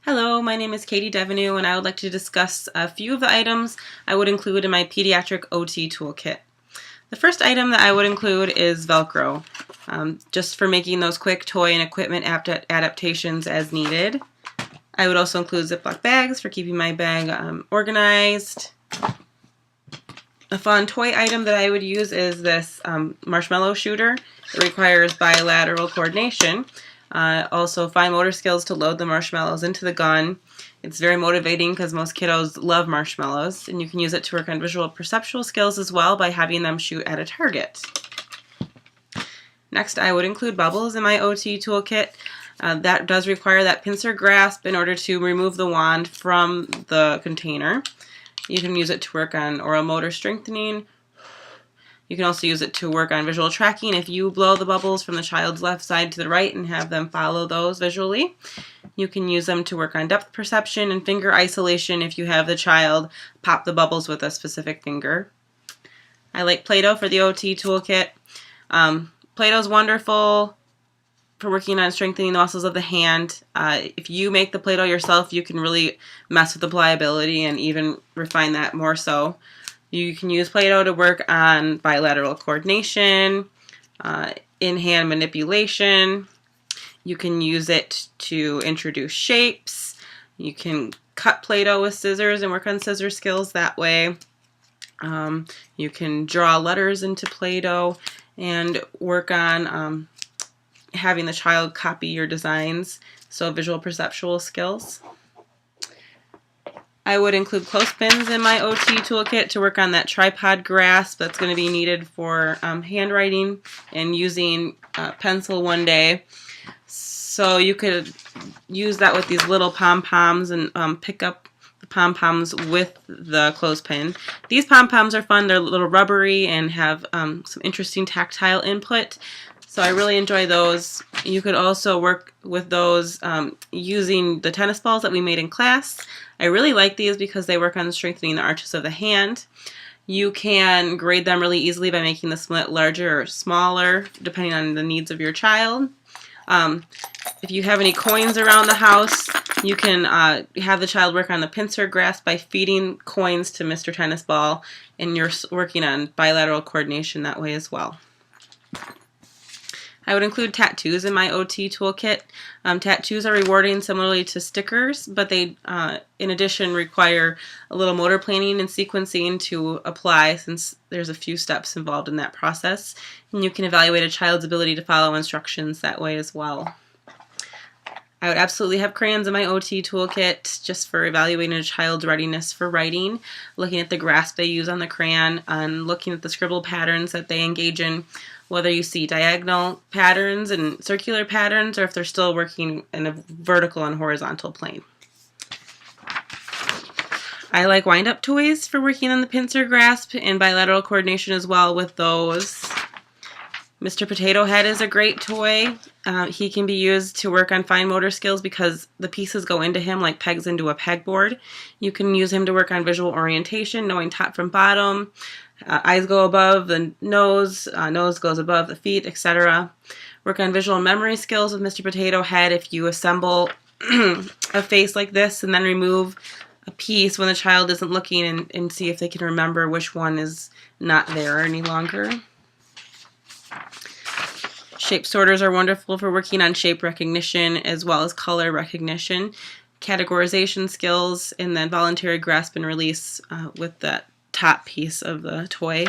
Hello, my name is Katie Devenue, and I would like to discuss a few of the items I would include in my pediatric OT toolkit. The first item that I would include is Velcro, just for making those quick toy and equipment adaptations as needed. I would also include Ziploc bags for keeping my bag organized. A fun toy item that I would use is this marshmallow shooter. It requires bilateral coordination. Also fine motor skills to load the marshmallows into the gun. It's very motivating because most kiddos love marshmallows, and you can use it to work on visual perceptual skills as well by having them shoot at a target. Next, I would include bubbles in my OT toolkit. That does require that pincer grasp in order to remove the wand from the container. You can use it to work on oral motor strengthening. You can also use it to work on visual tracking if you blow the bubbles from the child's left side to the right and have them follow those visually. You can use them to work on depth perception and finger isolation if you have the child pop the bubbles with a specific finger. I like Play-Doh for the OT toolkit. Play-Doh is wonderful for working on strengthening the muscles of the hand. If you make the Play-Doh yourself, you can really mess with the pliability and even refine that more so. You can use Play-Doh to work on bilateral coordination, in-hand manipulation. You can use it to introduce shapes. You can cut Play-Doh with scissors and work on scissor skills that way. You can draw letters into Play-Doh and work on having the child copy your designs, so visual perceptual skills. I would include clothespins in my OT toolkit to work on that tripod grasp that's going to be needed for handwriting and using pencil one day. So you could use that with these little pom-poms and pick up the pom-poms with the clothespin. These pom-poms are fun. They're a little rubbery and have some interesting tactile input. So I really enjoy those. You could also work with those using the tennis balls that we made in class. I really like these because they work on strengthening the arches of the hand. You can grade them really easily by making the split larger or smaller, depending on the needs of your child. If you have any coins around the house, you can have the child work on the pincer grasp by feeding coins to Mr. Tennis Ball, and you're working on bilateral coordination that way as well. I would include tattoos in my OT toolkit. Tattoos are rewarding similarly to stickers, but they, in addition, require a little motor planning and sequencing to apply, since there's a few steps involved in that process. And you can evaluate a child's ability to follow instructions that way as well. I would absolutely have crayons in my OT toolkit just for evaluating a child's readiness for writing, looking at the grasp they use on the crayon, and looking at the scribble patterns that they engage in, whether you see diagonal patterns and circular patterns, or if they're still working in a vertical and horizontal plane. I like wind-up toys for working on the pincer grasp and bilateral coordination as well with those. Mr. Potato Head is a great toy. He can be used to work on fine motor skills because the pieces go into him like pegs into a pegboard. You can use him to work on visual orientation, knowing top from bottom. Eyes go above the nose, nose goes above the feet, etc. Work on visual memory skills with Mr. Potato Head if you assemble a face like this and then remove a piece when the child isn't looking and see if they can remember which one is not there any longer. Shape sorters are wonderful for working on shape recognition as well as color recognition, categorization skills, and then voluntary grasp and release with that top piece of the toy.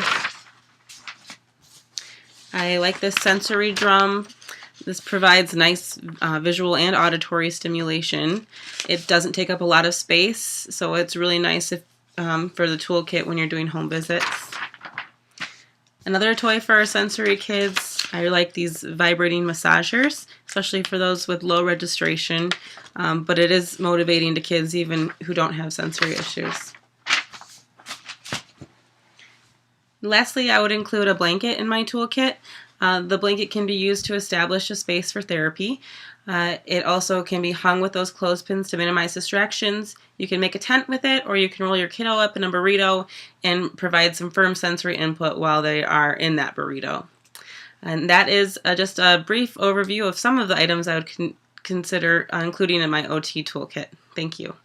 I like this sensory drum. This provides nice visual and auditory stimulation. It doesn't take up a lot of space, so it's really nice if, for the toolkit when you're doing home visits. Another toy for our sensory kids, I like these vibrating massagers, especially for those with low registration, but it is motivating to kids even who don't have sensory issues. Lastly, I would include a blanket in my toolkit. The blanket can be used to establish a space for therapy. It also can be hung with those clothespins to minimize distractions. You can make a tent with it, or you can roll your kiddo up in a burrito and provide some firm sensory input while they are in that burrito. And that is just a brief overview of some of the items I would consider including in my OT toolkit. Thank you.